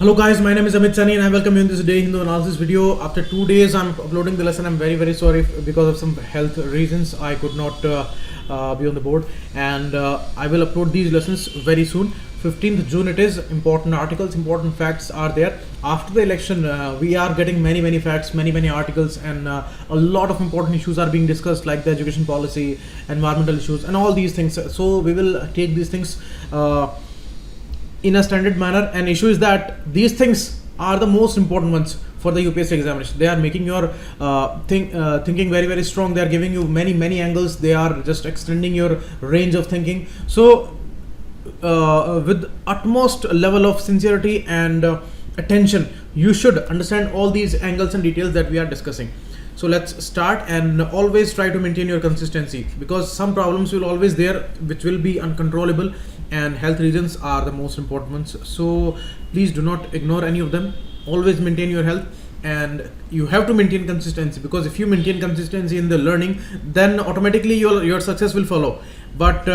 Hello guys, my name is Amit Sani and I welcome you in this Day Hindu Analysis video. After 2 days I'm uploading the lesson. I'm very sorry because of some health reasons I could not be on the board, and I will upload these lessons very soon. 15th June it is. Important articles, important facts are there. After the election we are getting many facts, many articles, and a lot of important issues are being discussed, like the education policy, environmental issues and all these things. So we will take these things in a standard manner, and issue is that these things are the most important ones for the UPSC examination. They are making your thinking very strong. They are giving you many angles. They are just extending your range of thinking. So with utmost level of sincerity and attention, you should understand all these angles and details that we are discussing. So let's start, and always try to maintain your consistency, because some problems will always there which will be uncontrollable, and health reasons are the most important ones. So please do not ignore any of them. Always maintain your health, and you have to maintain consistency, because if you maintain consistency in the learning, then automatically your success will follow. But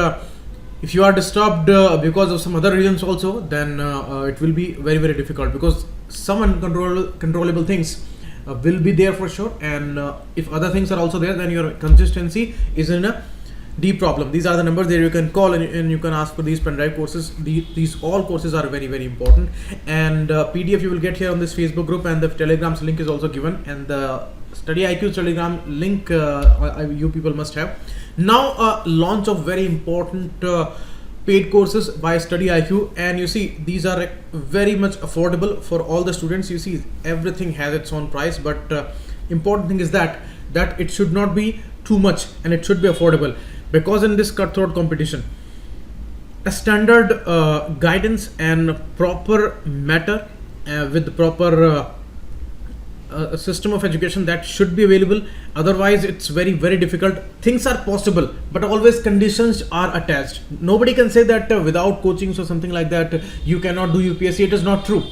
if you are disturbed because of some other reasons also, then it will be very difficult, because some uncontrollable things will be there for sure, and if other things are also there, then your consistency is in a deep problem. These are the numbers that you can call, and you can ask for these pen drive courses. These all courses are very important, and PDF you will get here on this Facebook group, and the Telegram's link is also given, and the StudyIQ Telegram link you people must have. Now launch of very important paid courses by StudyIQ, and you see these are very much affordable for all the students. You see everything has its own price, but important thing is that it should not be too much, and it should be affordable, because in this cutthroat competition, a standard guidance and proper matter with the proper a system of education that should be available. Otherwise it's very difficult. Things are possible, but always conditions are attached. Nobody can say that without coaching or something like that you cannot do UPSC. It is not true.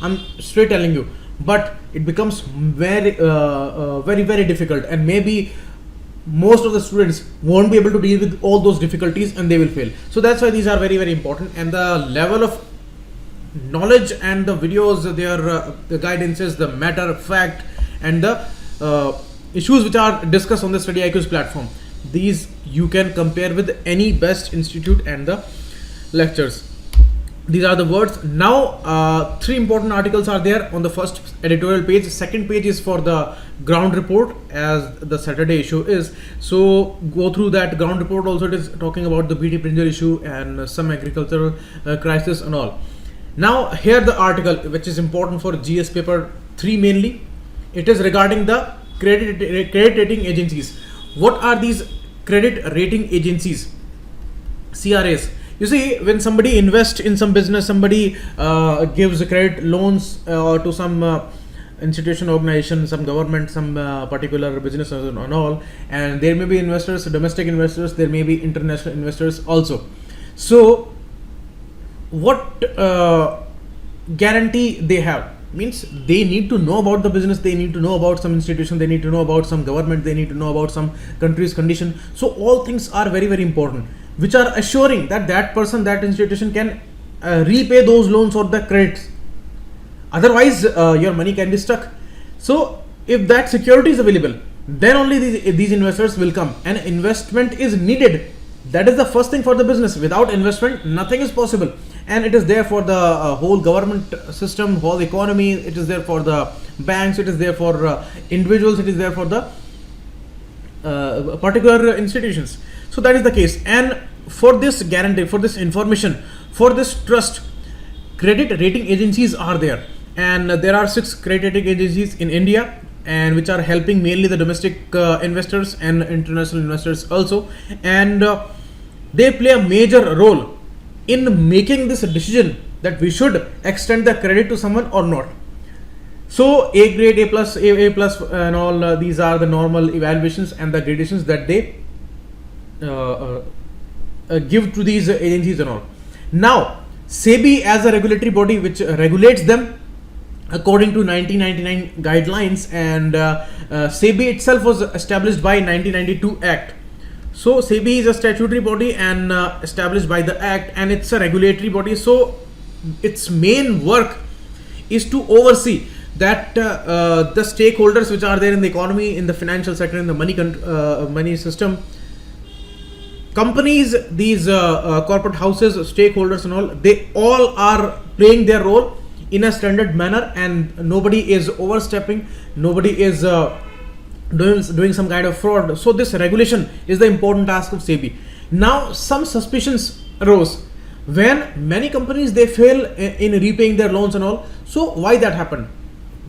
I'm straight telling you. But it becomes very difficult, and maybe most of the students won't be able to deal with all those difficulties, and they will fail. So that's why these are very important, and the level of knowledge and the videos, the guidances, the matter of fact, and the issues which are discussed on the StudyIQ's platform, these you can compare with any best institute and the lectures. These are the words. Now 3 important articles are there on the first editorial page. Second page is for the ground report, as the Saturday issue is. So go through that ground report. Also it is talking about the BT Printer issue and some agricultural crisis and all. Now here the article which is important for GS paper 3 mainly. It is regarding the credit rating agencies. What are these credit rating agencies? CRAs. You see, when somebody invests in some business, somebody gives credit loans to some institution, organization, some government, some particular business and all, and there may be investors, domestic investors, there may be international investors also. So what guarantee they have? Means they need to know about the business, they need to know about some institution, they need to know about some government, they need to know about some country's condition. So all things are very important, which are assuring that person, that institution can repay those loans or the credits. Otherwise your money can be stuck. So if that security is available, then only these investors will come, and investment is needed. That is the first thing for the business. Without investment nothing is possible, and it is there for the whole government system, whole economy. It is there for the banks, it is there for individuals, it is there for the particular institutions. So that is the case, and for this guarantee, for this information, for this trust, credit rating agencies are there, and there are 6 credit rating agencies in India, and which are helping mainly the domestic investors and international investors also, and they play a major role in making this decision that we should extend the credit to someone or not. So A grade, A plus, A plus, and all these are the normal evaluations and the gradations that they give to these agencies and all. Now SEBI, as a regulatory body which regulates them according to 1999 guidelines, and SEBI itself was established by 1992 Act. So SEBI is a statutory body and established by the Act, and it's a regulatory body. So its main work is to oversee that the stakeholders which are there in the economy, in the financial sector, in the money system, companies, these corporate houses, stakeholders and all, they all are playing their role in a standard manner, and nobody is overstepping, nobody is doing some kind of fraud. So this regulation is the important task of SEBI. Now some suspicions arose when many companies, they fail in repaying their loans and all. So why that happened?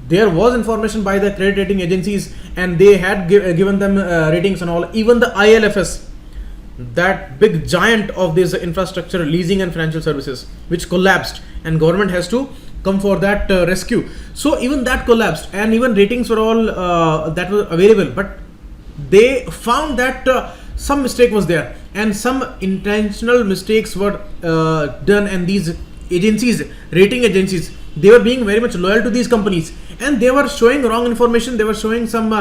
There was information by the credit rating agencies, and they had given them ratings and all. Even the ILFS, that big giant of this infrastructure, leasing and financial services, which collapsed, and government has to come for that rescue. So even that collapsed, and even ratings were all that were available, but they found that some mistake was there, and some intentional mistakes were done, and these agencies, rating agencies, they were being very much loyal to these companies, and they were showing wrong information, they were showing some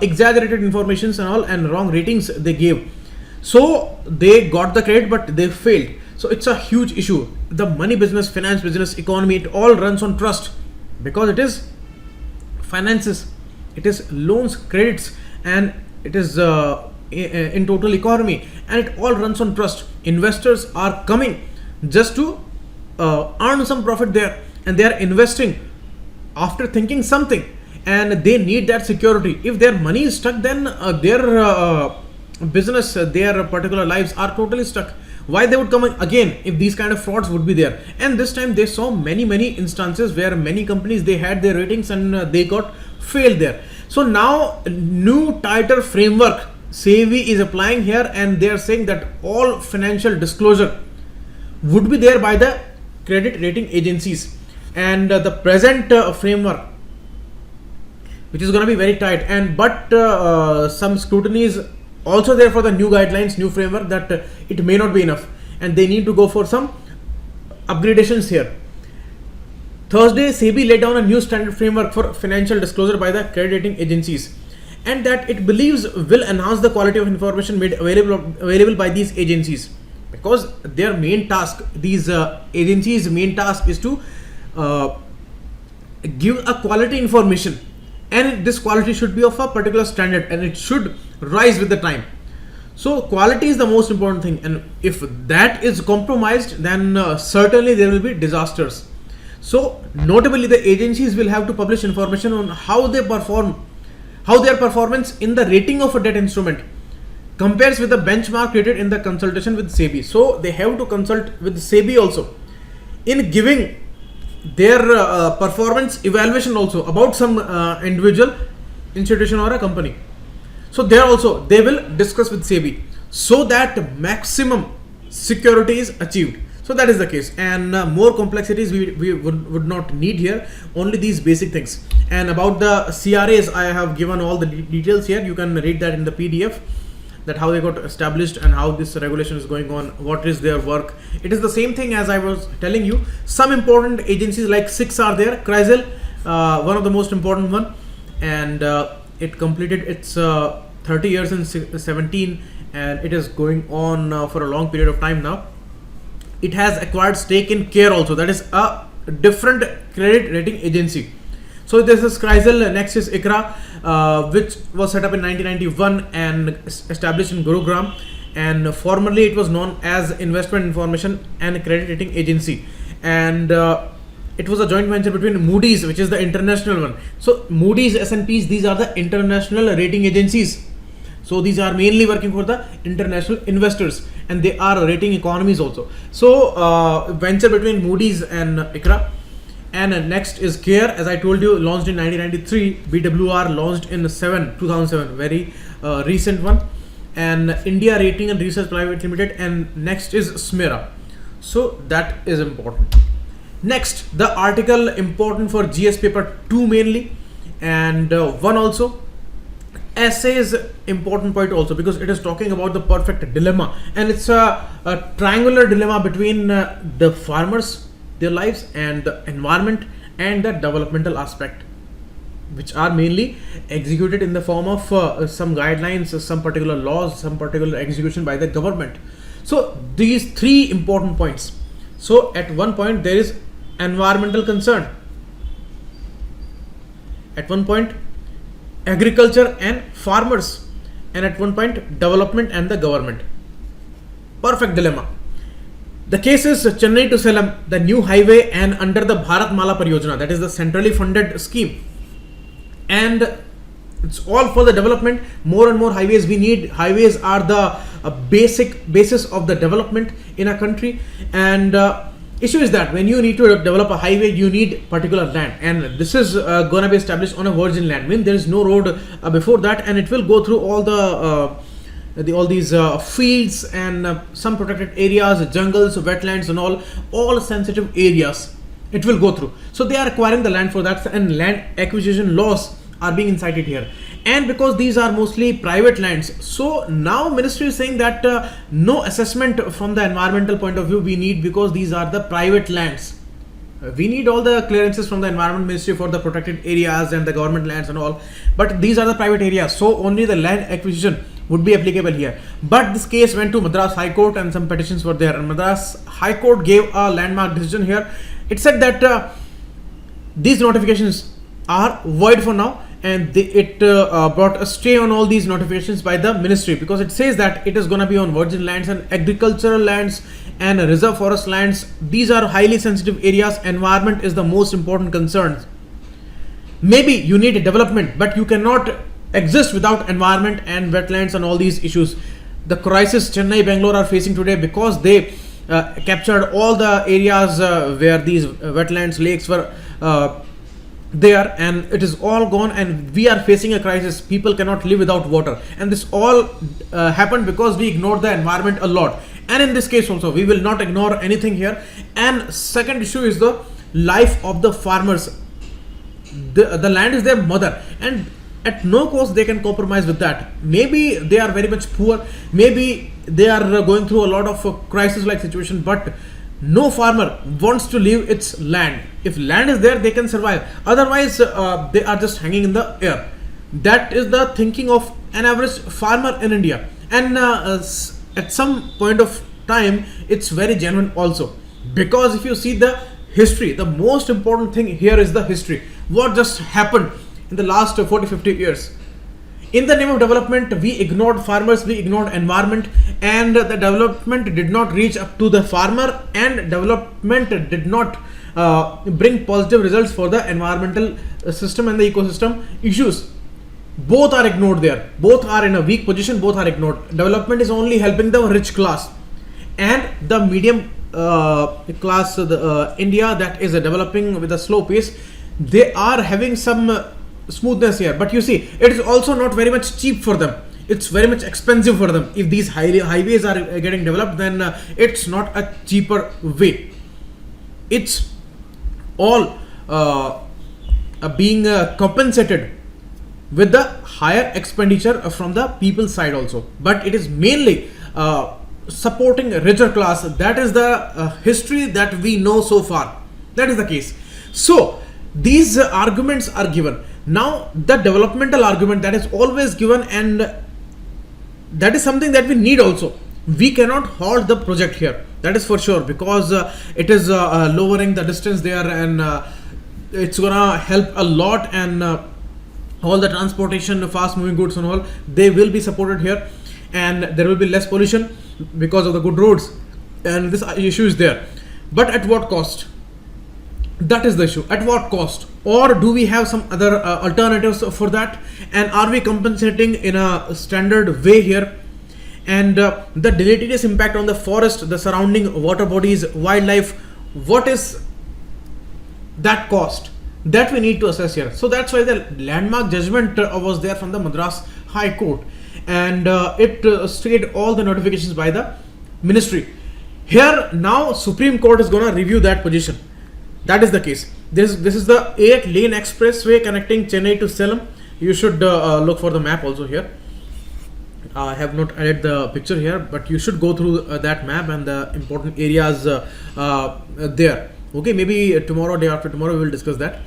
exaggerated informations and all, and wrong ratings they gave. So they got the credit, but they failed. So it's a huge issue. The money business, finance business, economy, it all runs on trust, because it is finances, it is loans, credits, and it is in total economy, and it all runs on trust. Investors are coming just to earn some profit there, and they are investing after thinking something, and they need that security. If their money is stuck, then their business, their particular lives are totally stuck. Why they would come again if these kind of frauds would be there? And this time they saw many instances where many companies, they had their ratings and they got failed there. So now new tighter framework SEBI is applying here, and they are saying that all financial disclosure would be there by the credit rating agencies, and the present framework, which is going to be very tight, and but some scrutiny is also there for the new guidelines, new framework, that it may not be enough, and they need to go for some upgradations here. Thursday, SEBI laid down a new standard framework for financial disclosure by the credit rating agencies, and that it believes will enhance the quality of information made available by these agencies, because their main task, these agencies' main task is to give a quality information, and this quality should be of a particular standard, and it should rise with the time. So quality is the most important thing, and if that is compromised, then certainly there will be disasters. So notably, the agencies will have to publish information on how they perform, how their performance in the rating of a debt instrument compares with the benchmark rated in the consultation with SEBI. So they have to consult with SEBI also in giving their performance evaluation also about some individual institution or a company. So there also they will discuss with SEBI, so that maximum security is achieved. So that is the case, and more complexities we would not need here, only these basic things. And about the CRAs, I have given all the details here. You can read that in the PDF, that how they got established and how this regulation is going on, what is their work. It is the same thing as I was telling you. Some important agencies like 6 are there. CRAs, one of the most important one, and it completed its 30 years in 17, and it is going on for a long period of time now. It has acquired stake in CARE also, that is a different credit rating agency. So this is CRISIL, next is ICRA, which was set up in 1991 and established in Gurugram, and formerly it was known as Investment Information and Credit Rating Agency, and it was a joint venture between Moody's, which is the international one. So Moody's, S&P's, these are the international rating agencies. So these are mainly working for the international investors, and they are rating economies also. So venture between Moody's and ICRA. And next is CARE, as I told you, launched in 1993. BWR launched in 2007, very recent one. And India Rating and Research Private Limited, and next is SMERA. So that is important. Next, the article important for GS paper 2 mainly, and 1 also. Essay is important point also, because it is talking about the perfect dilemma, and it's a triangular dilemma between the farmers, their lives, and the environment and the developmental aspect, which are mainly executed in the form of some guidelines, some particular laws, some particular execution by the government. So these 3 important points. So at one point there is environmental concern, at one point agriculture and farmers, and at one point development and the government. Perfect dilemma. The case is Chennai to Salem, the new highway, and under the Bharat Mala Pariyojana, that is the centrally funded scheme. And it's all for the development. More and more highways we need. Highways are the basic basis of the development in a country. And issue is that when you need to develop a highway, you need particular land, and this is going to be established on a virgin land. I mean, there is no road before that, and it will go through all all these fields and some protected areas, jungles, wetlands, and all sensitive areas. It will go through. So they are acquiring the land for that, and land acquisition laws are being incited here. And because these are mostly private lands, so now ministry is saying that no assessment from the environmental point of view we need, because these are the private lands. We need all the clearances from the environment ministry for the protected areas and the government lands and all, but these are the private areas, so only the land acquisition would be applicable here. But this case went to Madras High Court and some petitions were there, and Madras High Court gave a landmark decision here. It said that these notifications are void for now, and it brought a stay on all these notifications by the ministry, because it says that it is going to be on virgin lands and agricultural lands and reserve forest lands. These are highly sensitive areas. Environment is the most important concern. Maybe you need development, but you cannot exist without environment and wetlands and all these issues. The crisis Chennai, Bangalore are facing today, because they captured all the areas where these wetlands, lakes were there, and it is all gone, and we are facing a crisis. People cannot live without water, and this all happened because we ignored the environment a lot. And in this case also, we will not ignore anything here. And second issue is the life of the farmers. The land is their mother, and at no cost they can compromise with that. Maybe they are very much poor, maybe they are going through a lot of crisis like situation, but no farmer wants to leave its land. If land is there, they can survive. Otherwise, they are just hanging in the air. That is the thinking of an average farmer in India. And at some point of time, it's very genuine also. Because if you see the history, the most important thing here is the history. What just happened in the last 40-50 years? In the name of development, we ignored farmers, we ignored environment, and the development did not reach up to the farmer, and development did not bring positive results for the environmental system and the ecosystem issues. Both are ignored there. Both are in a weak position, both are ignored. Development is only helping the rich class, and the medium class, India that is developing with a slow pace, they are having some smoothness here. But you see, it is also not very much cheap for them. It's very much expensive for them. If these highways are getting developed, then it's not a cheaper way. It's all being compensated with the higher expenditure from the people's side also. But it is mainly supporting a richer class. That is the history that we know so far. That is the case. So these arguments are given. Now the developmental argument that is always given, and that is something that we need also. We cannot halt the project here, that is for sure, because it is lowering the distance there, and it's gonna help a lot, and all the transportation, fast moving goods and all, they will be supported here, and there will be less pollution because of the good roads, and this issue is there. But at what cost? That is the issue. At what cost? Or do we have some other alternatives for that? And are we compensating in a standard way here? And the deleterious impact on the forest, the surrounding water bodies, wildlife, what is that cost? That we need to assess here. So that's why the landmark judgment was there from the Madras High Court, and it stayed all the notifications by the ministry. Here now Supreme Court is going to review that position. That is the case. This is the 8-lane expressway connecting Chennai to Salem. You should look for the map also here. I have not added the picture here, but you should go through that map and the important areas there. Okay, maybe tomorrow, day after tomorrow, we will discuss that.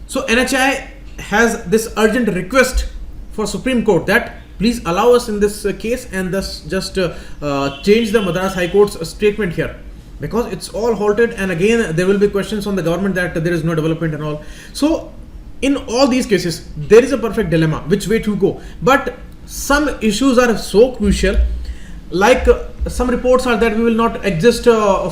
So NHI has this urgent request for Supreme Court that please allow us in this case, and thus just change the Madras High Court's statement here, because it's all halted, and again there will be questions on the government that there is no development and all. So in all these cases there is a perfect dilemma which way to go, but some issues are so crucial, like some reports are that we will not exist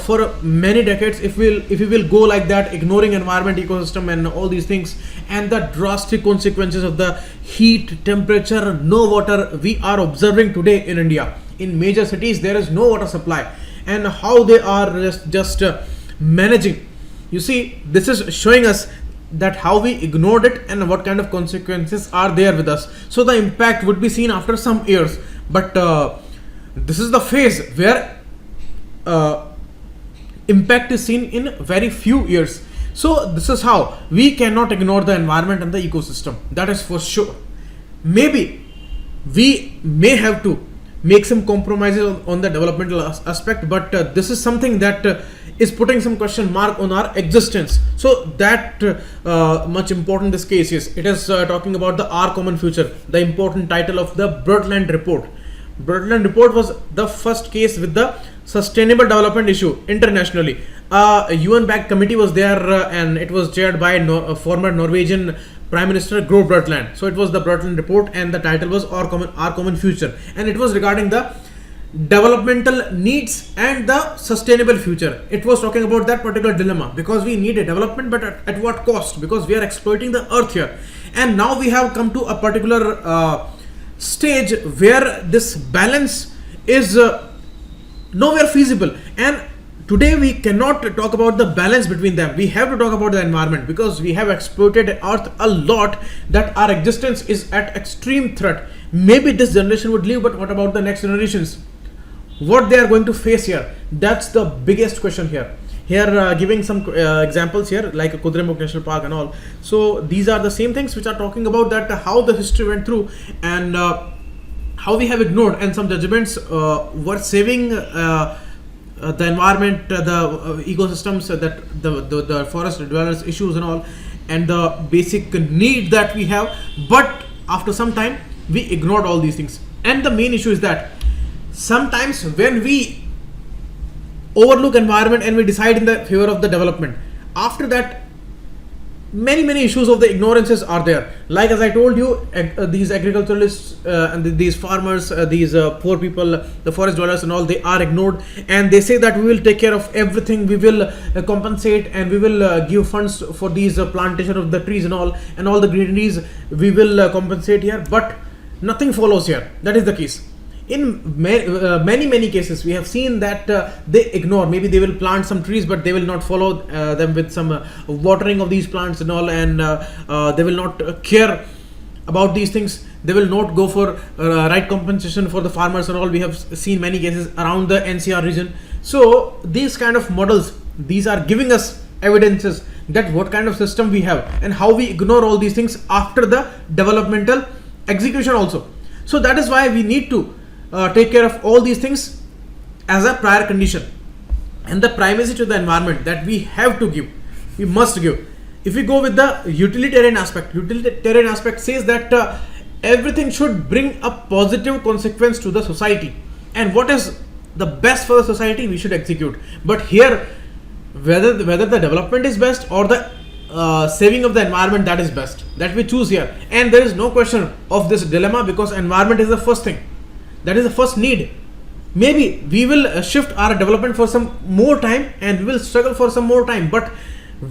for many decades if we will go like that, ignoring environment, ecosystem and all these things, and the drastic consequences of the heat, temperature, no water we are observing today in India. In major cities there is no water supply, and how they are just managing. You see, this is showing us that how we ignored it and what kind of consequences are there with us. So the impact would be seen after some years, but this is the phase where impact is seen in very few years. So this is how we cannot ignore the environment and the ecosystem, that is for sure. Maybe we may have to make some compromises on the developmental aspect, but this is something that is putting some question mark on our existence. So that much important this case is. It is talking about the Our Common Future, the important title of the Brundtland Report. Brundtland Report was the first case with the sustainable development issue internationally. A UN-backed committee was there, and it was chaired by former Norwegian Prime Minister Gro Brundtland. So it was the Brundtland Report, and the title was Our Common Future, and it was regarding the developmental needs and the sustainable future. It was talking about that particular dilemma, because we need a development, but at what cost? Because we are exploiting the earth here, and now we have come to a particular stage where this balance is nowhere feasible, and today we cannot talk about the balance between them. We have to talk about the environment, because we have exploited earth a lot that our existence is at extreme threat. Maybe this generation would live, but what about the next generations? What they are going to face here? That's the biggest question here. Here giving some examples here, like Kudremukh National Park and all. So these are the same things which are talking about that how the history went through, and how we have ignored, and some judgments were saving the environment, the ecosystems, that the forest dwellers issues and all, and the basic need that we have. But after some time we ignored all these things, and the main issue is that sometimes when we overlook environment and we decide in the favor of the development, after that many issues of the ignorances are there. Like as I told you, these agriculturalists and these farmers, these poor people, the forest dwellers and all, they are ignored, and they say that we will take care of everything, we will compensate, and we will give funds for these plantation of the trees and all the greeneries we will compensate here, but nothing follows here. That is the case. In many cases we have seen that they ignore. Maybe they will plant some trees, but they will not follow them with some watering of these plants and all, and they will not care about these things. They will not go for right compensation for the farmers and all. We have seen many cases around the NCR region. So these kind of models, these are giving us evidences that what kind of system we have and how we ignore all these things after the developmental execution also. So that is why we need to take care of all these things as a prior condition, and the primacy to the environment that we have to give, we must give. If we go with the utilitarian aspect says that everything should bring a positive consequence to the society, and what is the best for the society we should execute. But here, whether the development is best or the saving of the environment, that is best, that we choose here. And there is no question of this dilemma, because environment is the first thing, that is the first need. Maybe we will shift our development for some more time, and we will struggle for some more time, but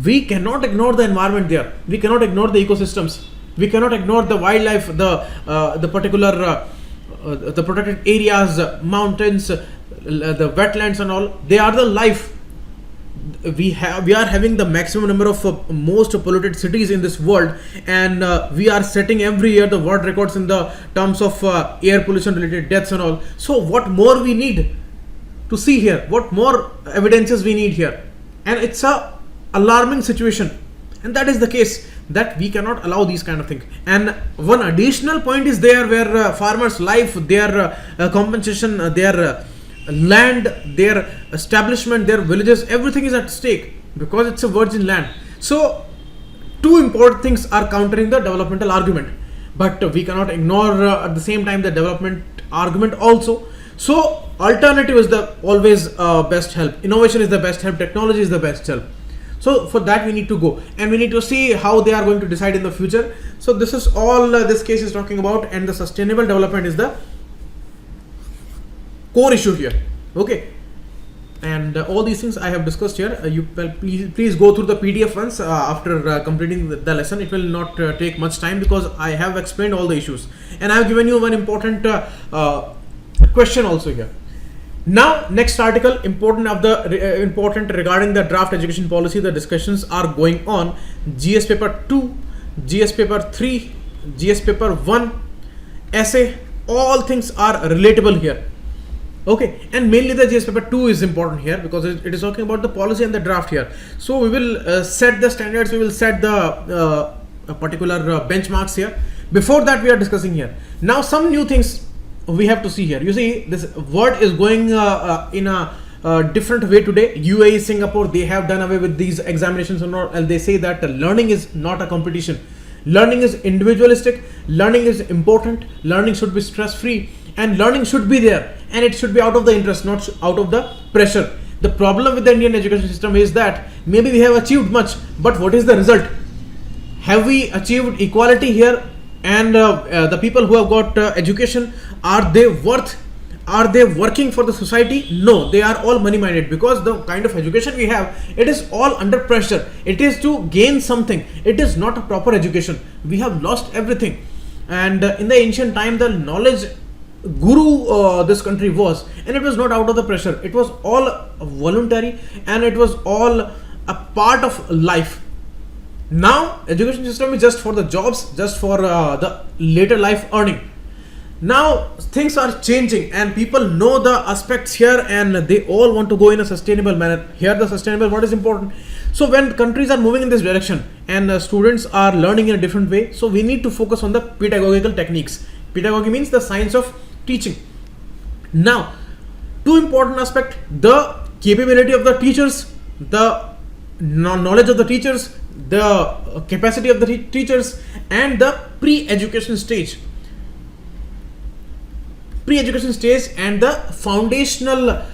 we cannot ignore the environment there. We cannot ignore the ecosystems. We cannot ignore the wildlife, the particular the protected areas, mountains, the wetlands and all. They are the life. We are having the maximum number of most polluted cities in this world, and we are setting every year the world records in the terms of air pollution related deaths and all. So what more we need to see here? What more evidences we need here? And it's a alarming situation, and that is the case, that we cannot allow these kind of things. And one additional point is there, where farmers' life, their compensation, their land, their establishment, their villages, everything is at stake, because it's a virgin land. So two important things are countering the developmental argument, but we cannot ignore at the same time the development argument also. So alternative is the always best help. Innovation is the best help. Technology is the best help. So for that we need to go, and we need to see how they are going to decide in the future. So this is all this case is talking about, and the sustainable development is the core issue here. Okay, and all these things I have discussed here. You please go through the PDF once after completing the lesson. It will not take much time, because I have explained all the issues, and I have given you one important question also here. Now, next article, important regarding the draft education policy. The discussions are going on. GS paper 2, GS paper 3, GS paper 1, essay, all things are relatable here. Okay, and mainly the GS paper 2 is important here, because it is talking about the policy and the draft here. So we will set the standards, we will set the particular benchmarks here. Before that, we are discussing here. Now, some new things we have to see here. You see, this word is going in a different way today. UAE, Singapore, they have done away with these examinations and they say that learning is not a competition. Learning is individualistic, learning is important, learning should be stress-free, and learning should be there, and it should be out of the interest, not out of the pressure. The problem with the Indian education system is that maybe we have achieved much, but what is the result? Have we achieved equality here? And the people who have got education, are they working for the society? No, they are all money minded, because the kind of education we have, it is all under pressure. It is to gain something. It is not a proper education. We have lost everything. And in the ancient time, the knowledge guru this country was, and it was not out of the pressure. It was all voluntary, and it was all a part of life. Now, education system is just for the jobs, just for the later life earning. Now, things are changing, and people know the aspects here, and they all want to go in a sustainable manner. Here, the sustainable, what is important? So, when countries are moving in this direction, and students are learning in a different way, so we need to focus on the pedagogical techniques. Pedagogy means the science of teaching. Now, two important aspects: the capability of the teachers, the knowledge of the teachers, the capacity of the teachers, and the pre-education stage and the foundational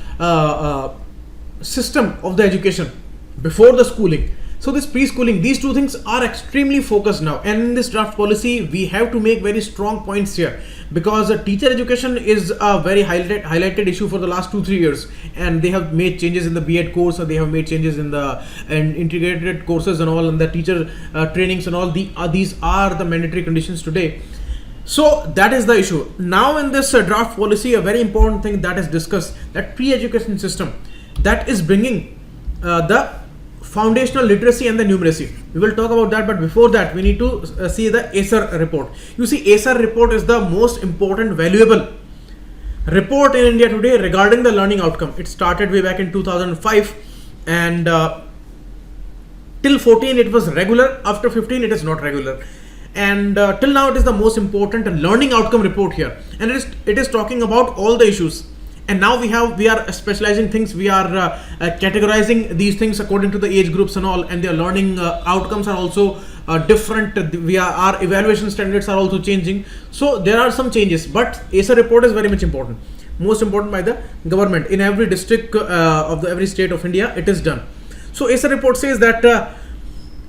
system of the education before the schooling. So this preschooling, these two things are extremely focused now, and in this draft policy we have to make very strong points here, because teacher education is a very highlighted issue for the last 2-3 years, and they have made changes in the B.Ed course, or they have made changes in the integrated courses and all, and the teacher trainings and all. These are the mandatory conditions today. So that is the issue. Now in this draft policy, a very important thing that is discussed, that pre-education system that is bringing the foundational literacy and the numeracy. We will talk about that, but before that we need to see the ASA report. You see, ASA report is the most important, valuable report in India today regarding the learning outcome. It started way back in 2005, and till 14 it was regular. After 15 it is not regular, and till now it is the most important learning outcome report here, and it is talking about all the issues. And now we are specializing things. We are categorizing these things according to the age groups and all, and their learning outcomes are also different. Our evaluation standards are also changing. So there are some changes, but ASA report is very much important, most important by the government in every district of every state of India. It is done. So ASA report says that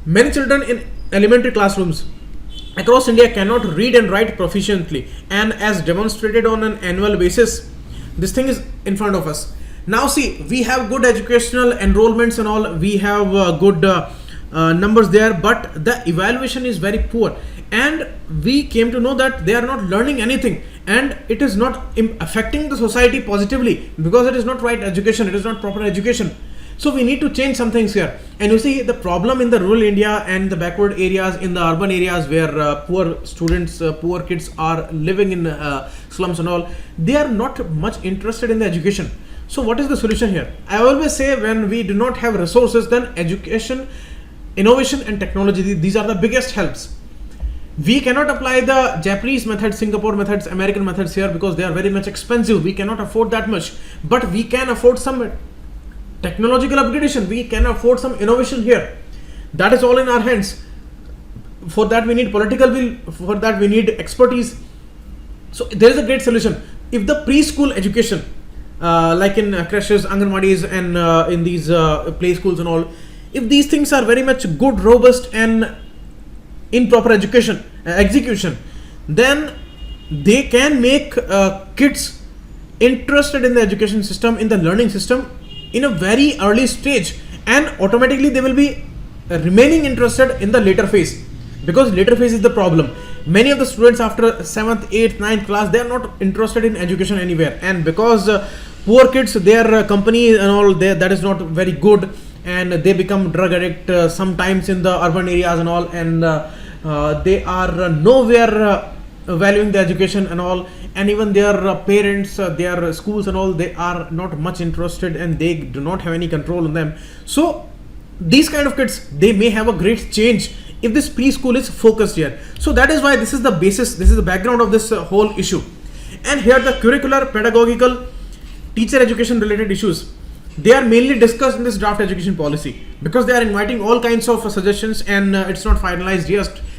many children in elementary classrooms across India cannot read and write proficiently, and as demonstrated on an annual basis, this thing is in front of us. Now see, we have good educational enrollments and all, we have good numbers there, but the evaluation is very poor, and we came to know that they are not learning anything, and it is not affecting the society positively, because it is not right education, it is not proper education. So we need to change some things here. And you see, the problem in the rural India and the backward areas, in the urban areas where poor students, poor kids are living in slums and all, they are not much interested in the education. So what is the solution here? I always say, when we do not have resources, then education, innovation and technology, these are the biggest helps. We cannot apply the Japanese methods, Singapore methods, American methods here, because they are very much expensive. We cannot afford that much, but we can afford some technological upgradation. We can afford some innovation here. That is all in our hands. For that we need political will, for that we need expertise. So there is a great solution. If the preschool education, like in creches, anganwadis and in these play schools and all, if these things are very much good, robust and in proper execution, then they can make kids interested in the education system, in the learning system in a very early stage, and automatically they will be remaining interested in the later phase, because later phase is the problem. Many of the students after 7th, 8th, 9th class, they are not interested in education anywhere, and because poor kids, their company and all, that is not very good, and they become drug addict sometimes in the urban areas and all, and they are nowhere valuing the education and all, and even their parents, their schools and all, they are not much interested, and they do not have any control on them. So these kind of kids, they may have a great change if this preschool is focused here. So that is why this is the basis, this is the background of this whole issue. And here the curricular, pedagogical, teacher education related issues, they are mainly discussed in this draft education policy, because they are inviting all kinds of suggestions, and it's not finalized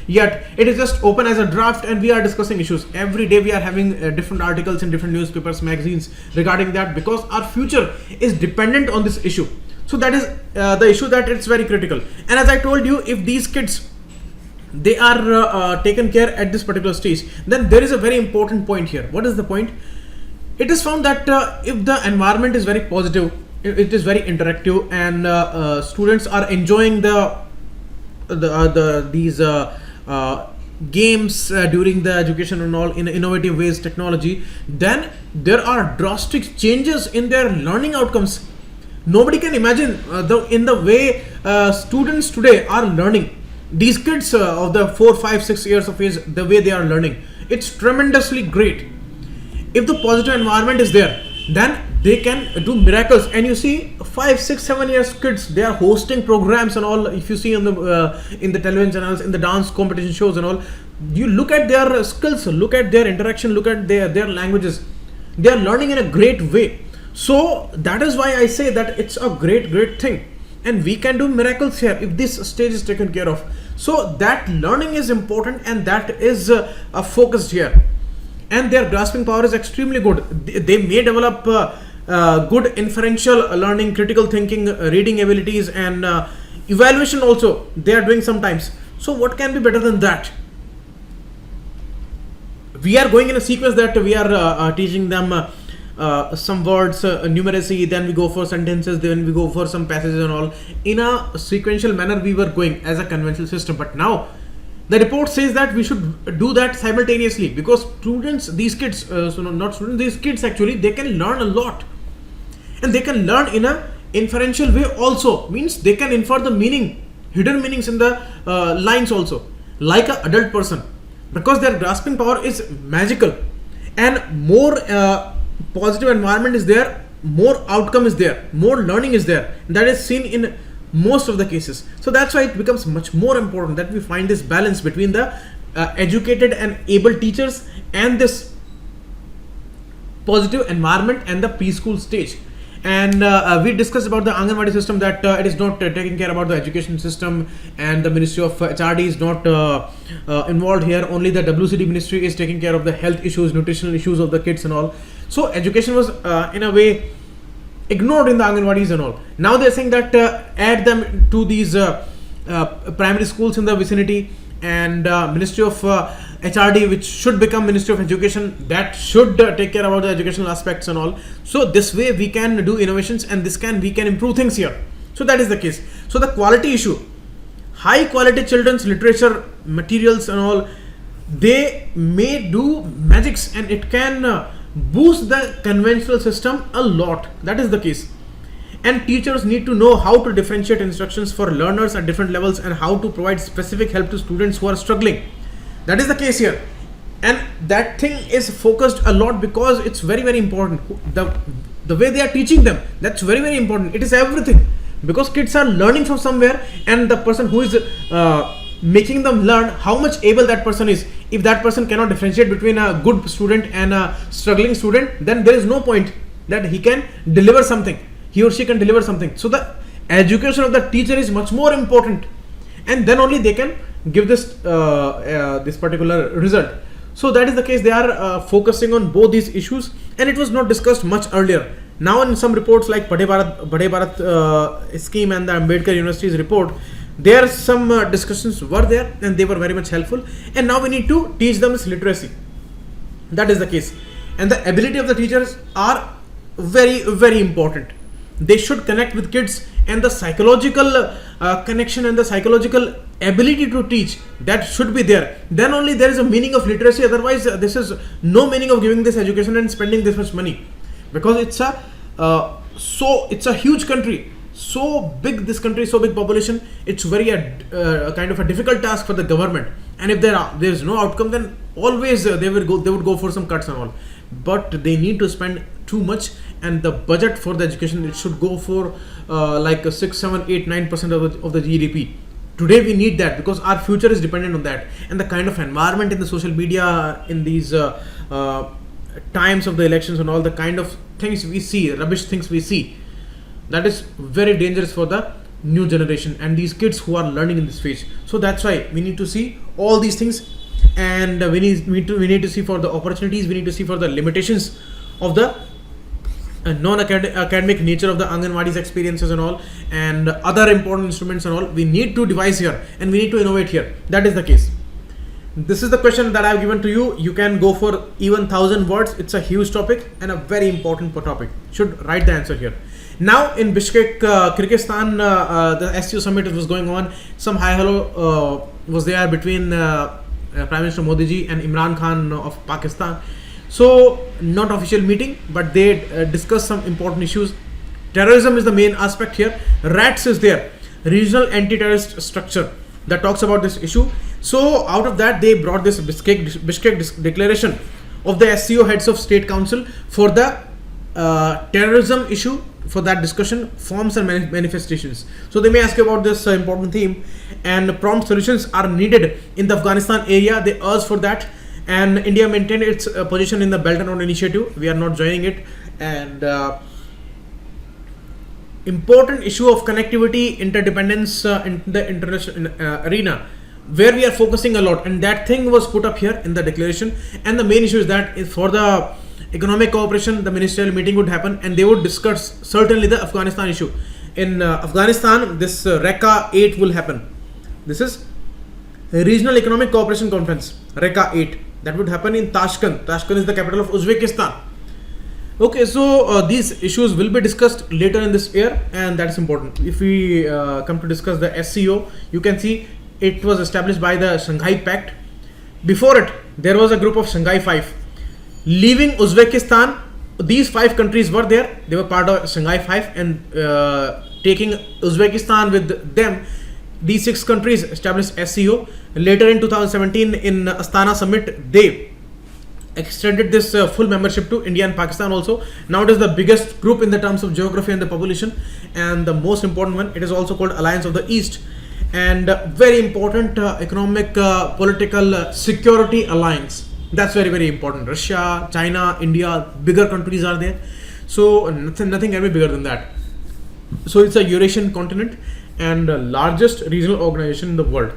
yet. It is just open as a draft, and we are discussing issues. Every day we are having different articles in different newspapers, magazines regarding that, because our future is dependent on this issue. So that is the issue, that it's very critical. And as I told you, if these kids, they are taken care at this particular stage, then there is a very important point here. What is the point? It is found that if the environment is very positive, it is very interactive, and students are enjoying these games during the education and all, in innovative ways, technology, then there are drastic changes in their learning outcomes. Nobody can imagine in the way students today are learning. These kids of the 4, 5, 6 years of age, the way they are learning, it's tremendously great. If the positive environment is there, then they can do miracles. And you see 5, 6, 7 years kids, they are hosting programs and all. If you see on the in the television channels, in the dance competition shows and all, you look at their skills, look at their interaction, look at their languages. They are learning in a great way. So that is why I say that it's a great thing, and we can do miracles here if this stage is taken care of. So that learning is important, and that is focused here, and their grasping power is extremely good. They may develop good inferential learning, critical thinking, reading abilities, and evaluation also they are doing sometimes. So what can be better than that? We are going in a sequence that we are teaching them some words, numeracy, then we go for sentences, then we go for some passages and all. In a sequential manner we were going as a conventional system, but now the report says that we should do that simultaneously, because students, these kids, not students, these kids actually, they can learn a lot, and they can learn in a inferential way also. Means they can infer the meaning, hidden meanings in the lines also, like an adult person, because their grasping power is magical, and more positive environment is there, more outcome is there, more learning is there. That is seen in most of the cases. So that's why it becomes much more important that we find this balance between the educated and able teachers and this positive environment and the preschool stage. And we discussed about the Anganwadi system, that it is not taking care about the education system, and the Ministry of HRD is not involved here. Only the WCD ministry is taking care of the health issues, nutritional issues of the kids and all. So education was in a way ignored in the Anganwadis and all. Now they are saying that add them to these primary schools in the vicinity, and Ministry of HRD, which should become Ministry of Education, that should take care about the educational aspects and all. So this way we can do innovations, and we can improve things here. So that is the case. So the quality issue, high quality children's literature materials and all, they may do magics, and it can boost the conventional system a lot. That is the case. And teachers need to know how to differentiate instructions for learners at different levels, and how to provide specific help to students who are struggling. That is the case here, and that thing is focused a lot, because it's very important. The way they are teaching them, that's very important. It is everything, because kids are learning from somewhere, and the person who is making them learn, how much able that person is. If that person cannot differentiate between a good student and a struggling student, then there is no point that he can deliver something, he or she can deliver something. So the education of the teacher is much more important, and then only they can give this this particular result. So that is the case. They are focusing on both these issues, and it was not discussed much earlier. Now in some reports like Bade Bharat scheme and the Ambedkar University's report, there some discussions were there and they were very much helpful, and now we need to teach them this literacy. That is the case, and the ability of the teachers are very, very important. They should connect with kids, and the psychological connection and the psychological ability to teach, that should be there. Then only there is a meaning of literacy. Otherwise this is no meaning of giving this education and spending this much money, because it's a huge country, so big, this country, so big population. It's very kind of a difficult task for the government, and if there is no outcome, then always they would go for some cuts and all. But they need to spend too much, and the budget for the education, it should go for like 6, 7, 8, 9% of the GDP. Today we need that, because our future is dependent on that, and the kind of environment in the social media in these times of the elections and all, the kind of things we see, rubbish things we see, that is very dangerous for the new generation and these kids who are learning in this phase. So that's why we need to see all these things, and we need to see for the opportunities, we need to see for the limitations of the non-academic nature of the Anganwadi's experiences and all, and other important instruments and all. We need to devise here, and we need to innovate here. That is the case. This is the question that I have given to you. You can go for even 1,000 words. It's a huge topic and a very important topic. Should write the answer here. Now in Bishkek, Kyrgyzstan, the SCO Summit was going on. Some hi-hello was there between Prime Minister Modi ji and Imran Khan of Pakistan. So not official meeting, but they discussed some important issues. Terrorism is the main aspect here. RATS is there, Regional Anti-Terrorist Structure, that talks about this issue. So out of that, they brought this Bishkek Declaration of the SCO heads of State Council for the terrorism issue, for that discussion, forms and manifestations. So they may ask about this important theme, and prompt solutions are needed in the Afghanistan area. They urge for that, and India maintained its position in the Belt and Road Initiative. We are not joining it. And important issue of connectivity, interdependence in the international arena, where we are focusing a lot, and that thing was put up here in the declaration. And the main issue is that for the economic cooperation, the ministerial meeting would happen, and they would discuss certainly the Afghanistan issue. In Afghanistan, this RECA 8 will happen. This is Regional Economic Cooperation Conference, RECA 8. That would happen in Tashkent. Tashkent is the capital of Uzbekistan. Okay, so these issues will be discussed later in this year, and that is important. If we come to discuss the SCO, you can see it was established by the Shanghai Pact. Before it, there was a group of Shanghai 5. Leaving Uzbekistan, these 5 countries were there. They were part of Shanghai 5, and taking Uzbekistan with them, these 6 countries established SCO. Later in 2017, in Astana Summit, they extended this full membership to India and Pakistan also. Now it is the biggest group in the terms of geography and the population, and the most important one. It is also called Alliance of the East, and very important economic, political, security alliance. That's very, very important. Russia, China, India, bigger countries are there. So nothing can be bigger than that. So it's a Eurasian continent and the largest regional organization in the world.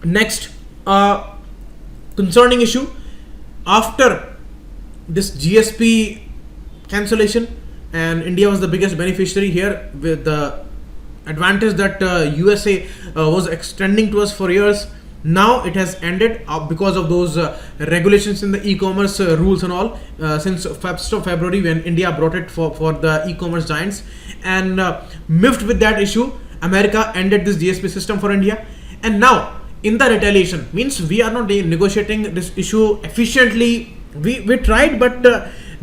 Next, concerning issue, after this GSP cancellation, and India was the biggest beneficiary here, with the advantage that USA was extending to us for years. Now it has ended because of those regulations in the e-commerce rules and all, since 1st of February, when India brought it for the e-commerce giants. And miffed with that issue, America ended this GSP system for India. And now in the retaliation, means we are not negotiating this issue efficiently. We tried, but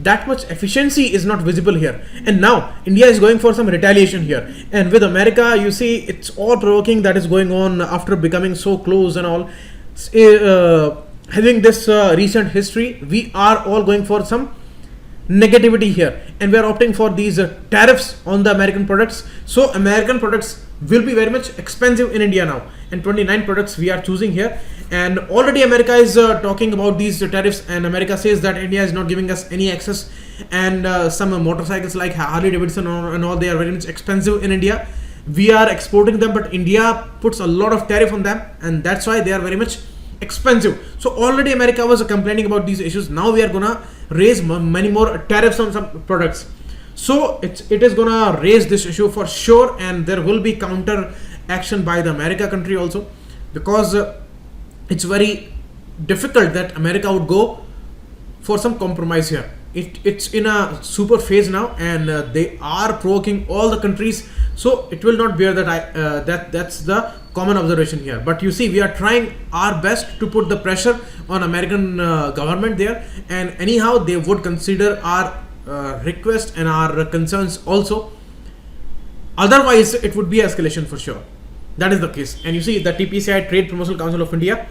that much efficiency is not visible here. And now India is going for some retaliation here. And with America, you see, it's all provoking that is going on after becoming so close and all. Having this recent history, we are all going for some negativity here, and we are opting for these tariffs on the American products. So American products will be very much expensive in India now, and 29 products we are choosing here. And already America is talking about these tariffs, and America says that India is not giving us any access, and some motorcycles like Harley Davidson and all, they are very much expensive in India. We are exporting them, but India puts a lot of tariff on them, and that's why they are very much expensive. So already America was complaining about these issues. Now we are gonna raise many more tariffs on some products. So it is gonna raise this issue for sure, and there will be counter action by the America country also, because it's very difficult that America would go for some compromise here. It's in a super phase now, and they are provoking all the countries. So it will not bear that that's the common observation here. But you see, we are trying our best to put the pressure on American government there, and anyhow they would consider our request and our concerns also. Otherwise it would be escalation for sure. That is the case. And you see, the TPCI, Trade Promotional Council of India,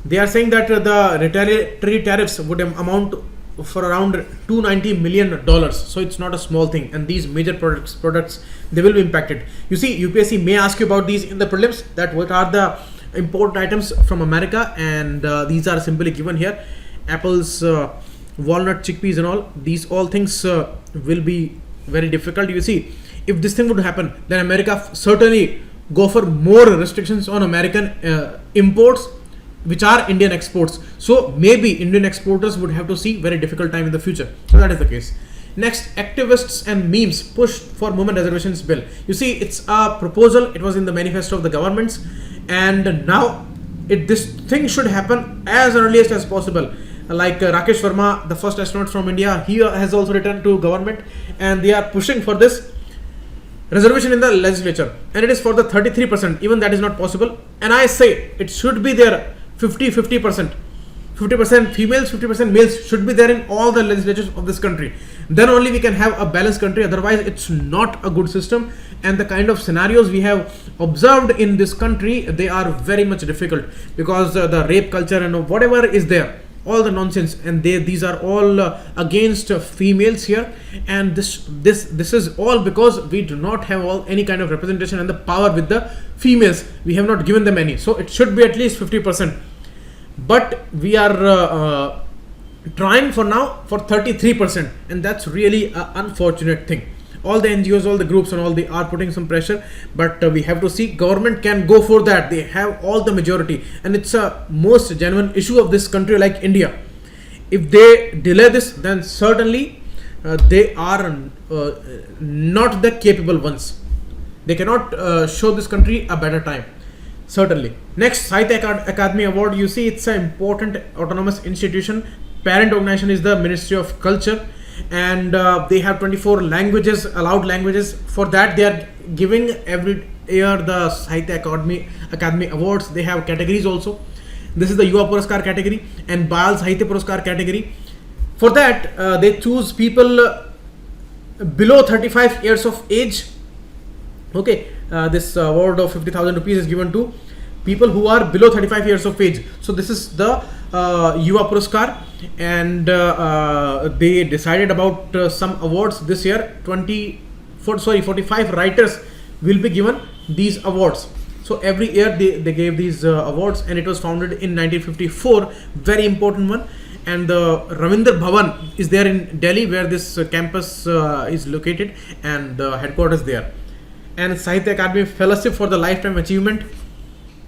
they are saying that the retaliatory tariffs would amount for around $290 million. So it's not a small thing, and these major products they will be impacted. You see, UPSC may ask you about these in the prelims, that what are the important items from America, and these are simply given here: apples, walnut, chickpeas and all. These all things will be very difficult. You see, if this thing would happen, then America certainly go for more restrictions on American imports, which are Indian exports. So maybe Indian exporters would have to see very difficult time in the future. So that is the case. Next, activists and memes push for women reservations bill. You see, it's a proposal. It was in the manifesto of the governments, and now this thing should happen as earliest as possible. Like Rakesh Verma, the first astronaut from India, he has also returned to government, and they are pushing for this reservation in the legislature, and it is for the 33%. Even that is not possible, and I say it should be there 50% females, 50% males should be there in all the legislatures of this country. Then only we can have a balanced country. Otherwise it's not a good system, and the kind of scenarios we have observed in this country, they are very much difficult, because the rape culture and whatever is there, all the nonsense, and these are all against females here, and this is all because we do not have any kind of representation and the power with the females. We have not given them any, so it should be at least 50%, but we are trying for now for 33%, and that's really an unfortunate thing. All the NGOs, all the groups and all, they are putting some pressure, but we have to see government can go for that. They have all the majority, and it's a most genuine issue of this country like India. If they delay this, then certainly they are not the capable ones. They cannot show this country a better time, certainly. Next, SciTech Academy Award. You see, it's an important autonomous institution. Parent organization is the Ministry of Culture, and they have 24 languages, allowed languages. For that, they are giving every year the SciTech Academy Awards. They have categories also. This is the Yuva Puraskar category and Bal Sahitya Puraskar category. For that, they choose people below 35 years of age. Okay, this award of 50,000 rupees is given to people who are below 35 years of age. So this is the Yuva Puraskar, and they decided about some awards this year. 45 writers will be given these awards. So every year they gave these awards, and it was founded in 1954. Very important one. And the Ravindra Bhavan is there in Delhi, where this campus is located, and the headquarters there. And Sahitya Academy Fellowship for the Lifetime Achievement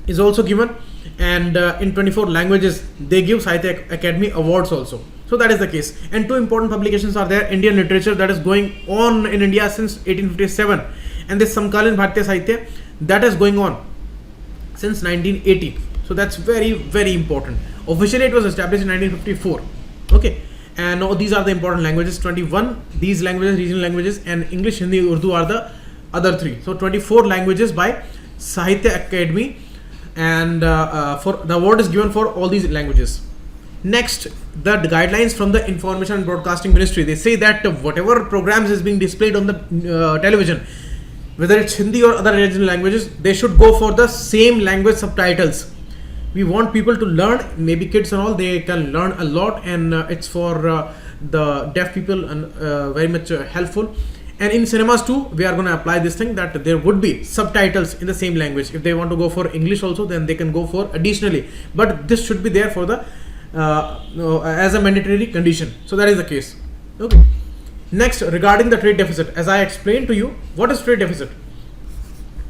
is also given, and in 24 languages they give Sahitya Academy Awards also. So that is the case. And two important publications are there: Indian literature, that is going on in India since 1857, and this Samkalin Bharatiya Sahitya, that is going on since 1980. So that's very, very important. Officially it was established in 1954. Okay, and now these are the important languages, 21. These languages, regional languages, and English, Hindi, Urdu are the other three. So 24 languages by Sahitya Academy, and for the award is given for all these languages. Next, the guidelines from the Information and Broadcasting Ministry. They say that whatever programs is being displayed on the television, whether it's Hindi or other regional languages, they should go for the same language subtitles. We want people to learn, maybe kids and all, they can learn a lot, and it's for the deaf people, and very much helpful. And in cinemas too, we are going to apply this thing, that there would be subtitles in the same language. If they want to go for English also, then they can go for additionally, but this should be there for the as a mandatory condition. So that is the case. Okay. Next, regarding the trade deficit, as I explained to you, what is trade deficit?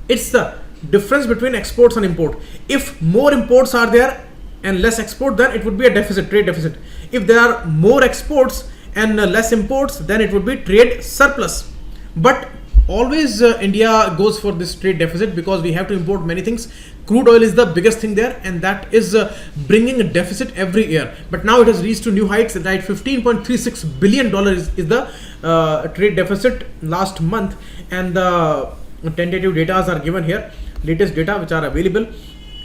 It's the difference between exports and import. If more imports are there, and less export, then it would be a deficit, trade deficit. If there are more exports and less imports, then it would be trade surplus. But always India goes for this trade deficit because we have to import many things. Crude oil is the biggest thing there, and that is bringing a deficit every year. But now it has reached to new heights. Right, $15.36 billion is the trade deficit last month, and the tentative data are given here. Latest data which are available,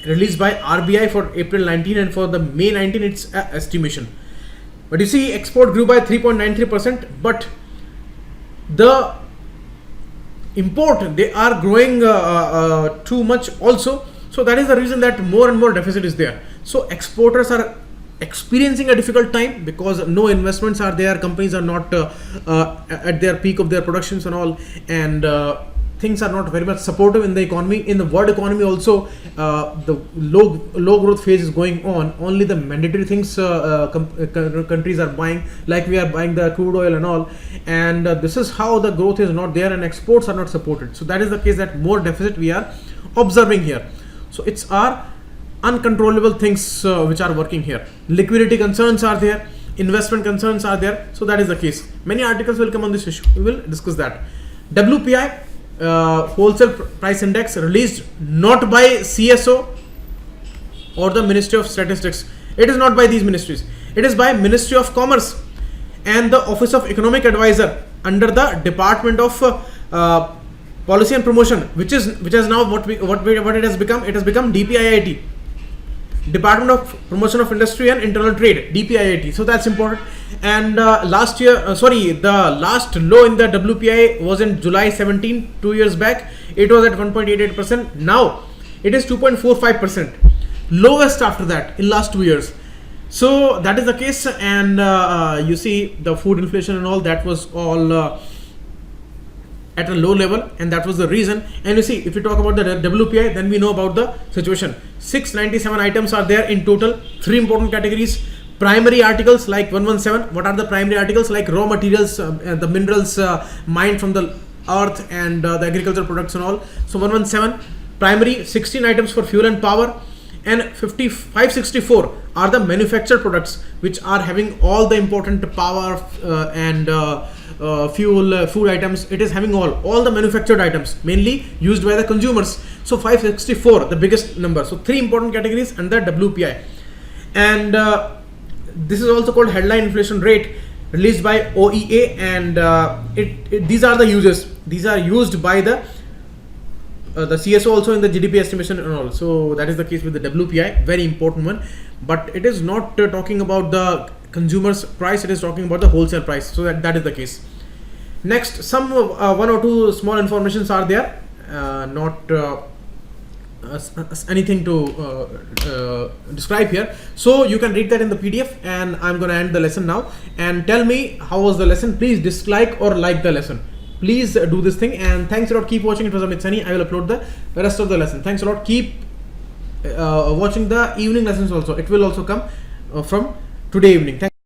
released by RBI for April 19, and for the May 19 it's estimation. But you see, export grew by 3.93%, but the import, they are growing too much also. So that is the reason that more and more deficit is there. So exporters are experiencing a difficult time because no investments are there, companies are not at their peak of their productions and all, and things are not very much supportive in the economy. In the world economy also, the low growth phase is going on. Only the mandatory things countries are buying, like we are buying the crude oil and all, and this is how the growth is not there and exports are not supported. So that is the case, that more deficit we are observing here. So it's our uncontrollable things which are working here. Liquidity concerns are there, investment concerns are there. So that is the case. Many articles will come on this issue. We will discuss that. WPI, wholesale price index, released not by CSO or the Ministry of Statistics. It is not by these ministries. It is by Ministry of Commerce and the Office of Economic Advisor under the Department of Policy and Promotion, which has now what it has become. It has become DPIIT, Department of Promotion of Industry and Internal Trade, DPIIT. So that's important. And the last low in the WPI was in July 17, 2 years back. It was at 1.88%. Now it is 2.45%, lowest after that in last 2 years. So that is the case. And you see the food inflation and all, that was all at a low level, and that was the reason. And you see, if we talk about the WPI, then we know about the situation. 697 items are there in total. 3 important categories. Primary articles like 117. What are the primary articles? Like raw materials, the minerals mined from the earth, and the agricultural products and all. So 117 primary. 16 items for fuel and power, and 564 are the manufactured products, which are having all the important power and fuel, food items. It is having all the manufactured items, mainly used by the consumers. So 564, the biggest number. So 3 important categories and the WPI. And this is also called headline inflation rate, released by OEA, and these are the uses. These are used by the CSO also in the GDP estimation and all. So that is the case with the WPI, very important one. But it is not talking about the consumer's price, it is talking about the wholesale price. So that is the case. Next, some 1 or 2 small informations are there, not anything to describe here. So you can read that in the PDF, and I'm going to end the lesson now. And tell me how was the lesson. Please dislike or like the lesson. Please do this thing, and thanks a lot. Keep watching. It was Amit Sunny. I will upload the rest of the lesson. Thanks a lot. Keep watching the evening lessons also. It will also come from today evening. Thanks.